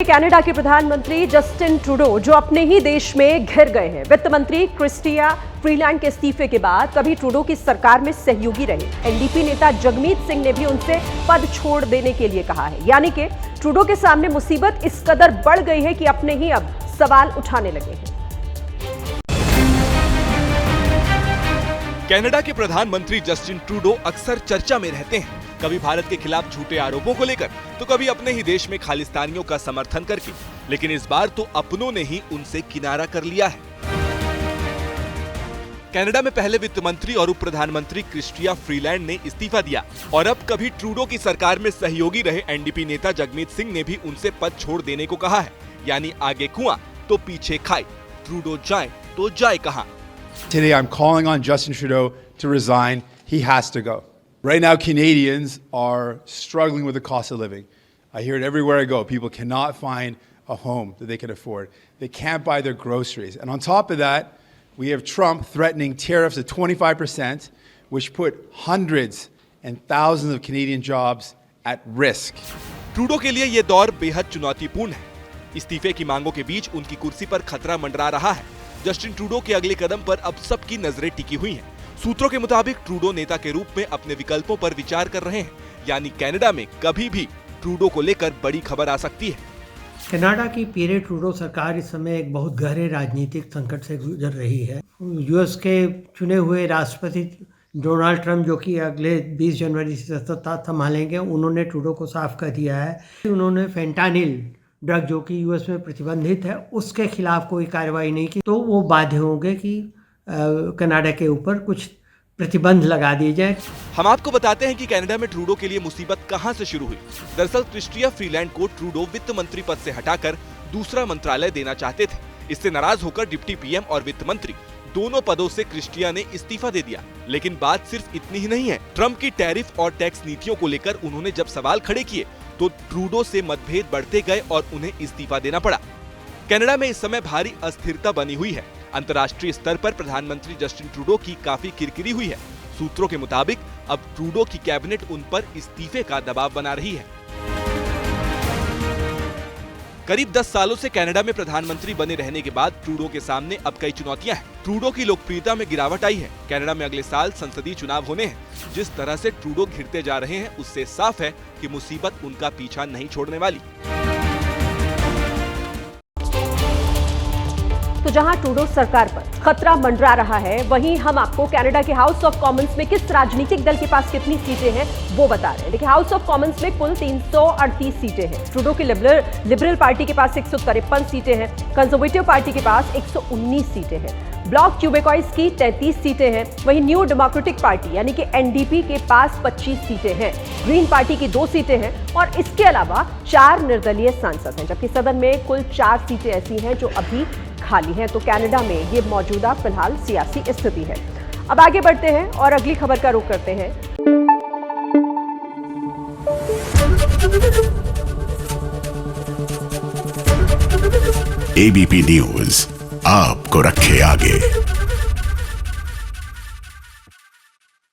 Canada के प्रधानमंत्री Justin Trudeau जो अपने ही देश में घिर गए हैं। वित्त मंत्री क्रिस्टिया फ्रीलैंड के इस्तीफे के बाद कभी ट्रूडो की सरकार में सहयोगी रहे एनडीपी नेता जगमीत सिंह ने भी उनसे पद छोड़ देने के लिए कहा है। यानी कि ट्रूडो के सामने मुसीबत इस कदर बढ़ गई है कि अपने ही अब सवाल उठाने लगे हैं। कनाडा के प्रधानमंत्री जस्टिन ट्रूडो अक्सर चर्चा में रहते हैं, कभी भारत के खिलाफ झूठे आरोपों को लेकर तो कभी अपने ही देश में खालिस्तानियों का समर्थन करके, लेकिन इस बार तो अपनों ने ही उनसे किनारा कर लिया है। कनाडा में पहले वित्त मंत्री और उप प्रधानमंत्री क्रिस्टिया फ्रीलैंड ने इस्तीफा दिया और अब कभी ट्रूडो की सरकार में सहयोगी रहे एनडीपी नेता जगमीत सिंह ने भी उनसे पद छोड़ देने को कहा है। यानी आगे कुआं तो पीछे खाई, ट्रूडो जाए तो जाए कहां। Today I'm calling on Justin Trudeau to resign. He has to go. Right now Canadians are struggling with the cost of living. I hear it everywhere I go. People cannot find a home that they can afford. They can't buy their groceries. And on top of that, we have Trump threatening tariffs at 25%, which put hundreds and thousands of Canadian jobs at risk. Trudeau के लिए ये दौर बेहद चुनौतीपूर्ण है। इस्तीफे की मांगों के बीच उनकी कुर्सी पर खतरा मंडरा रहा है। जस्टिन ट्रूडो के अगले कदम पर अब सबकी नजरें टिकी हुई हैं। सूत्रों के मुताबिक ट्रूडो नेता के रूप में अपने विकल्पों पर विचार कर रहे हैं, यानी कनाडा में कभी भी ट्रूडो को लेकर बड़ी खबर आ सकती है। कनाडा की पीरे ट्रूडो सरकार इस समय एक बहुत गहरे राजनीतिक संकट से गुजर रही है। यूएस के चुने हुए राष्ट्रपति डोनाल्ड ट्रंप, जो कि अगले 20 जनवरी से सत्ता संभालेंगे, उन्होंने ट्रूडो को साफ कर दिया है। उन्होंने फेंटानिल ड्रग, जो कि यूएस में प्रतिबंधित है, उसके खिलाफ कोई कार्रवाई नहीं की, तो वो बाध्य होंगे कि कनाडा के ऊपर कुछ प्रतिबंध लगा दिए जाए। हम आपको बताते हैं कि कनाडा में ट्रूडो के लिए मुसीबत कहां से शुरू हुई। दरअसल क्रिस्टिया फ्रीलैंड को ट्रूडो वित्त मंत्री पद से हटाकर दूसरा मंत्रालय देना चाहते थे। इससे नाराज होकर डिप्टी पीएम और वित्त मंत्री दोनों पदों से क्रिस्टिया ने इस्तीफा दे दिया। लेकिन बात सिर्फ इतनी ही नहीं है। ट्रंप की टैरिफ और टैक्स नीतियों को लेकर उन्होंने जब सवाल खड़े किए तो ट्रूडो से मतभेद बढ़ते गए और उन्हें इस्तीफा देना पड़ा। कनाडा में इस समय भारी अस्थिरता बनी हुई है। अंतर्राष्ट्रीय स्तर पर प्रधानमंत्री जस्टिन ट्रूडो की काफी किरकिरी हुई है। सूत्रों के मुताबिक अब ट्रूडो की कैबिनेट उन पर इस्तीफे का दबाव बना रही है। करीब 10 सालों से कनाडा में प्रधानमंत्री बने रहने के बाद ट्रूडो के सामने अब कई चुनौतियां हैं। ट्रूडो की लोकप्रियता में गिरावट आई है। कनाडा में अगले साल संसदीय चुनाव होने हैं। जिस तरह से ट्रूडो घिरते जा रहे हैं, उससे साफ है कि मुसीबत उनका पीछा नहीं छोड़ने वाली। तो जहां ट्रूडो सरकार पर खतरा मंडरा रहा है, वहीं हम आपको कनाडा के हाउस ऑफ कॉमन्स में किस राजनीतिक दल के पास कितनी सीटें हैं वो बता रहे हैं। देखिए, हाउस ऑफ कॉमन्स में कुल 338 सीटें हैं। ट्रूडो की लिबरल पार्टी के पास 153 सीटें हैं। कंजर्वेटिव पार्टी के पास 119 सीटें हैं। ब्लॉक क्यूबेकॉइस की 33 सीटें हैं। वहीं न्यू डेमोक्रेटिक पार्टी यानी कि एनडीपी के पास 25 सीटें हैं। ग्रीन पार्टी की 2 सीटें हैं और इसके अलावा 4 निर्दलीय सांसद हैं, जबकि सदन में कुल 4 सीटें ऐसी हैं जो अभी खाली हैं। तो कनाडा में ये मौजूदा फिलहाल सियासी स्थिति है। अब आगे बढ़ते हैं और अगली खबर का रुख करते हैं। एबीपी न्यूज आपको रखे आगे।